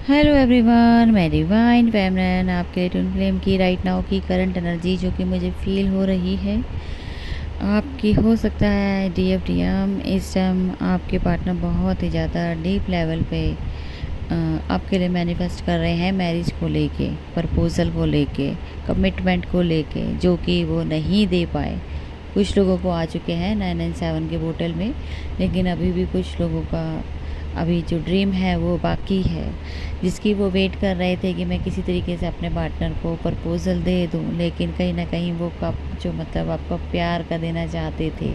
Hello everyone, मैं divine फेमनन आपके लिए ट्विन फ्लेम की राइट नाउ की करंट एनर्जी जो कि मुझे फील हो रही है आपकी हो सकता है डीएफडीएम। इस टाइम आपके पार्टनर बहुत ही ज़्यादा डीप लेवल पे आपके लिए मैनिफेस्ट कर रहे हैं मैरिज को लेके, प्रपोजल को लेके, कमिटमेंट को लेके, जो कि वो नहीं दे पाए। कुछ लोगों को आ चुके हैं 997 के बोतल में, लेकिन अभी भी कुछ लोगों का अभी जो ड्रीम है वो बाकी है, जिसकी वो वेट कर रहे थे कि मैं किसी तरीके से अपने पार्टनर को प्रपोज़ल दे दूं। लेकिन कहीं ना कहीं वो कब जो मतलब आपको प्यार का देना चाहते थे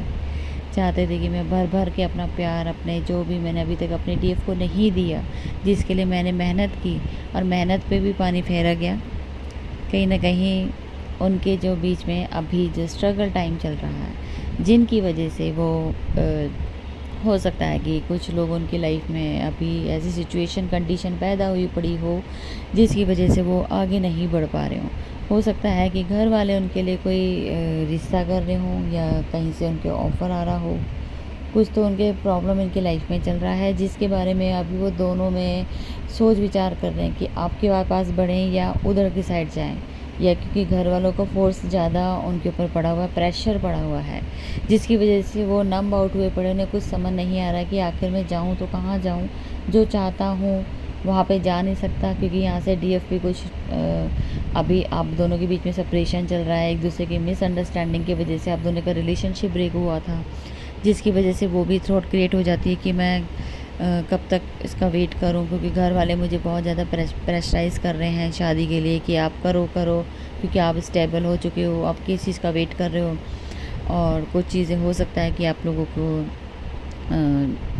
कि मैं भर भर के अपना प्यार, अपने जो भी मैंने अभी तक अपने डीएफ को नहीं दिया, जिसके लिए मैंने मेहनत की और मेहनत पे भी पानी फेरा गया। कहीं ना कहीं उनके जो बीच में अभी जो स्ट्रगल टाइम चल रहा है, जिनकी वजह से वो हो सकता है कि कुछ लोग उनकी लाइफ में अभी ऐसी सिचुएशन कंडीशन पैदा हुई पड़ी हो जिसकी वजह से वो आगे नहीं बढ़ पा रहे हो सकता है कि घर वाले उनके लिए कोई रिश्ता कर रहे हों या कहीं से उनके ऑफ़र आ रहा हो। कुछ तो उनके प्रॉब्लम इनके लाइफ में चल रहा है जिसके बारे में अभी वो दोनों में सोच विचार कर रहे हैं कि आपके पास बढ़ें या उधर की साइड जाएं, या क्योंकि घर वालों का फोर्स ज़्यादा उनके ऊपर पड़ा हुआ है, प्रेशर पड़ा हुआ है, जिसकी वजह से वो नंब आउट हुए पड़े। उन्हें कुछ समझ नहीं आ रहा कि आखिर मैं जाऊँ तो कहाँ जाऊँ, जो चाहता हूँ वहाँ पे जा नहीं सकता, क्योंकि यहाँ से डीएफ भी कुछ अभी आप दोनों के बीच में सेपरेशन चल रहा है। एक दूसरे की मिसअंडरस्टैंडिंग की वजह से आप दोनों का रिलेशनशिप ब्रेक हुआ था, जिसकी वजह से वो भी थॉट क्रिएट हो जाती है कि मैं कब तक इसका वेट करूं, क्योंकि घर वाले मुझे बहुत ज़्यादा प्रेशराइज़ कर रहे हैं शादी के लिए कि आप करो करो, क्योंकि आप स्टेबल हो चुके हो, आप किस चीज़ का वेट कर रहे हो। और कुछ चीज़ें हो सकता है कि आप लोगों को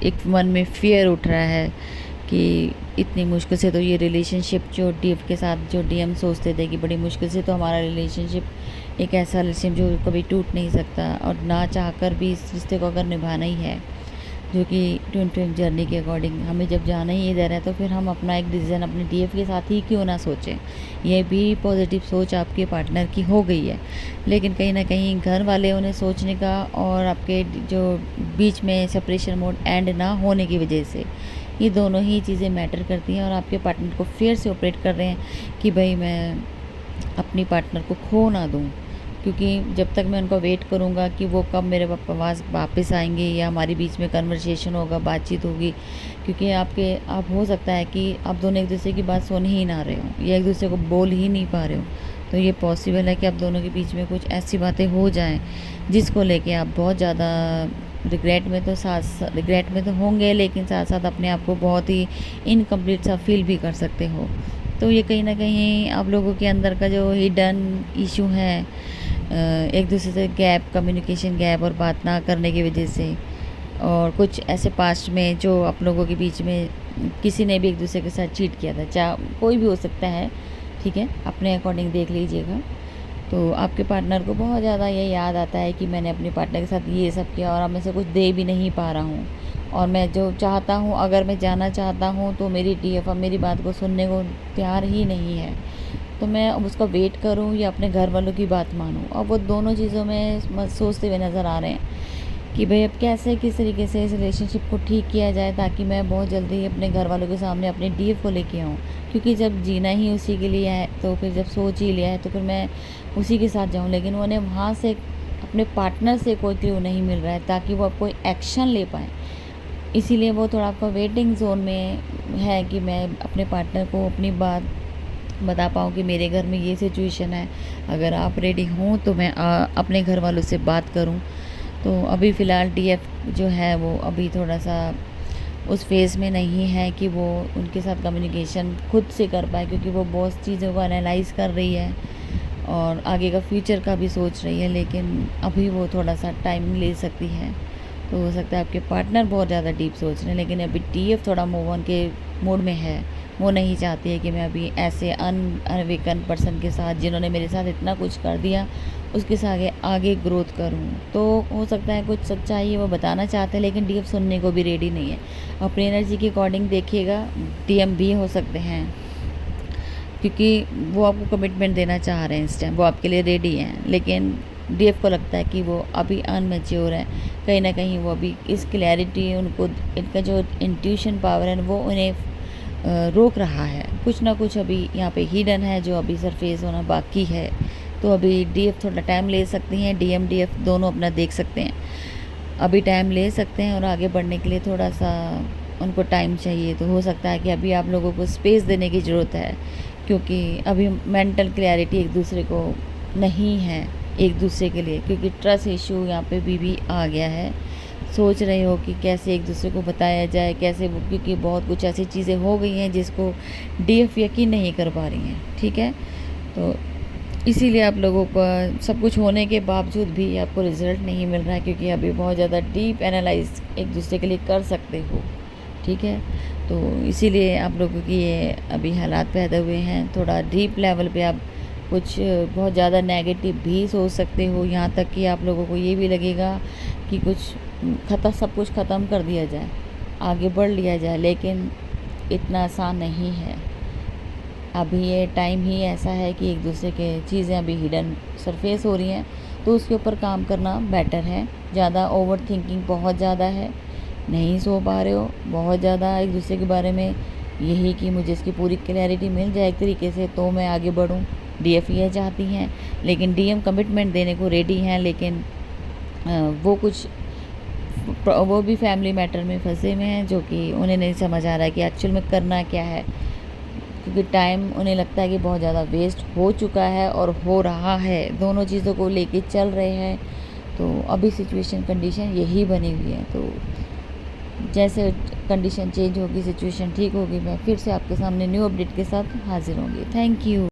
एक मन में फियर उठ रहा है कि इतनी मुश्किल से तो ये रिलेशनशिप जो डीएफ के साथ जो डीएम सोचते थे कि बड़ी मुश्किल से तो हमारा रिलेशनशिप एक ऐसा रिलेशनशिप जो कभी टूट नहीं सकता, और ना चाहकर भी इस रिश्ते को अगर निभाना ही है, जो कि ट्विन ट्विन जर्नी के अकॉर्डिंग हमें जब जाना ही इधर है, तो फिर हम अपना एक डिसीज़न अपने डीएफ के साथ ही क्यों ना सोचें। ये भी पॉजिटिव सोच आपके पार्टनर की हो गई है, लेकिन कहीं ना कहीं घर वाले उन्हें सोचने का और आपके जो बीच में सेपरेशन मोड एंड ना होने की वजह से ये दोनों ही चीज़ें मैटर करती हैं, और आपके पार्टनर को फेयर से ऑपरेट कर रहे हैं कि भाई मैं अपनी पार्टनर को खो ना दूँ, क्योंकि जब तक मैं उनका वेट करूँगा कि वो कब मेरे पास वापस आएंगे या हमारे बीच में कन्वर्सेशन होगा, बातचीत होगी, क्योंकि आप हो सकता है कि आप दोनों एक दूसरे की बात सुन ही ना रहे हो या एक दूसरे को बोल ही नहीं पा रहे हो। तो ये पॉसिबल है कि आप दोनों के बीच में कुछ ऐसी बातें हो जाएं जिसको लेके आप बहुत ज़्यादा रिग्रेट में तो होंगे, लेकिन साथ साथ अपने आप को बहुत ही इनकम्प्लीट सा फील भी कर सकते हो। तो ये कहीं ना कहीं आप लोगों के अंदर का जो हिडन इशू है, एक दूसरे से गैप, कम्युनिकेशन गैप और बात ना करने की वजह से, और कुछ ऐसे पास्ट में जो आप लोगों के बीच में किसी ने भी एक दूसरे के साथ चीट किया था, चाहे कोई भी हो सकता है, ठीक है, अपने अकॉर्डिंग देख लीजिएगा। तो आपके पार्टनर को बहुत ज़्यादा ये याद आता है कि मैंने अपने पार्टनर के साथ ये सब किया और अब मैं से कुछ दे भी नहीं पा रहा हूँ, और मैं जो चाहता हूँ, अगर मैं जाना चाहता हूँ तो मेरी डीएफ अब मेरी बात को सुनने को तैयार ही नहीं है। तो मैं अब उसका वेट करूं या अपने घर वालों की बात मानूं। अब वो दोनों चीज़ों में सोचते हुए नज़र आ रहे हैं कि भाई अब कैसे किस तरीके से इस रिलेशनशिप को ठीक किया जाए, ताकि मैं बहुत जल्दी अपने घर वालों के सामने अपने डीएफ को लेके आऊँ, क्योंकि जब जीना ही उसी के लिए है तो फिर जब सोच ही लिया है तो फिर मैं उसी के साथ जाऊँ। लेकिन उन्हें वहाँ से अपने पार्टनर से कोई क्लू नहीं मिल रहा है ताकि वो अब कोई एक्शन ले पाएँ, इसीलिए वो थोड़ा आपका वेटिंग जोन में है कि मैं अपने पार्टनर को अपनी बात बता पाऊँ कि मेरे घर में ये सिचुएशन है, अगर आप रेडी हों तो मैं अपने घर वालों से बात करूं। तो अभी फ़िलहाल डीएफ जो है वो अभी थोड़ा सा उस फेज़ में नहीं है कि वो उनके साथ कम्युनिकेशन खुद से कर पाए, क्योंकि वो बहुत चीज़ों को एनालाइज़ कर रही है और आगे का फ्यूचर का भी सोच रही है, लेकिन अभी वो थोड़ा सा टाइम ले सकती है। तो हो सकता है आपके पार्टनर बहुत ज़्यादा डीप सोच रहे हैं, लेकिन अभी डीएफ थोड़ा मूव ऑन के मूड में है। वो नहीं चाहती है कि मैं अभी ऐसे अनवेकन पर्सन के साथ, जिन्होंने मेरे साथ इतना कुछ कर दिया, उसके साथ आगे ग्रोथ करूं। तो हो सकता है कुछ सच्चाई वो बताना चाहते हैं, लेकिन डीएफ सुनने को भी रेडी नहीं है। अपनी एनर्जी के अकॉर्डिंग देखिएगा, डीएम भी हो सकते हैं, क्योंकि वो आपको कमिटमेंट देना चाह रहे हैं, इस टाइम वो आपके लिए रेडी हैं, लेकिन डीएफ को लगता है कि वो अभी अनमेच्योर है। कहीं ना कहीं वो अभी इस क्लैरिटी, उनको इनका जो इंट्यूशन पावर है वो उन्हें रोक रहा है। कुछ ना कुछ अभी यहाँ पे हिडन है जो अभी सरफेस होना बाकी है। तो अभी डीएफ थोड़ा टाइम ले सकती हैं, डीएम डीएफ दोनों अपना देख सकते हैं, अभी टाइम ले सकते हैं और आगे बढ़ने के लिए थोड़ा सा उनको टाइम चाहिए। तो हो सकता है कि अभी आप लोगों को स्पेस देने की ज़रूरत है, क्योंकि अभी मेंटल क्लैरिटी एक दूसरे को नहीं है एक दूसरे के लिए, क्योंकि ट्रस्ट इशू यहाँ पे भी आ गया है। सोच रहे हो कि कैसे एक दूसरे को बताया जाए, कैसे वो, क्योंकि बहुत कुछ ऐसी चीज़ें हो गई हैं जिसको डीएफ यकीन नहीं कर पा रही हैं। ठीक है, तो इसीलिए आप लोगों का सब कुछ होने के बावजूद भी आपको रिज़ल्ट नहीं मिल रहा है, क्योंकि अभी बहुत ज़्यादा डीप एनालाइज एक दूसरे के लिए कर सकते हो। ठीक है, तो इसीलिए आप लोगों की ये अभी हालात पैदा हुए हैं। थोड़ा डीप लेवल पे आप कुछ बहुत ज़्यादा नेगेटिव भी सोच सकते हो, यहाँ तक कि आप लोगों को ये भी लगेगा कि कुछ सब कुछ ख़त्म कर दिया जाए, आगे बढ़ लिया जाए, लेकिन इतना आसान नहीं है। अभी ये टाइम ही ऐसा है कि एक दूसरे के चीज़ें अभी हिडन सरफेस हो रही हैं, तो उसके ऊपर काम करना बेटर है। ज़्यादा ओवर थिंकिंग बहुत ज़्यादा है, नहीं सो पा रहे हो बहुत ज़्यादा एक दूसरे के बारे में, यही कि मुझे इसकी पूरी क्लैरिटी मिल जाए एक तरीके से तो मैं आगे बढ़ूं। डीएफ ये चाहती हैं, लेकिन डीएम कमिटमेंट देने को रेडी हैं, लेकिन वो भी फैमिली मैटर में फंसे हुए हैं, जो कि उन्हें नहीं समझ आ रहा है कि एक्चुअल में करना क्या है, क्योंकि टाइम उन्हें लगता है कि बहुत ज़्यादा वेस्ट हो चुका है और हो रहा है, दोनों चीज़ों को लेके चल रहे हैं। तो अभी सिचुएशन कंडीशन यही बनी हुई है। तो जैसे कंडीशन चेंज होगी, सिचुएशन ठीक होगी, मैं फिर से आपके सामने न्यू अपडेट के साथ हाजिर होंगी। Thank you.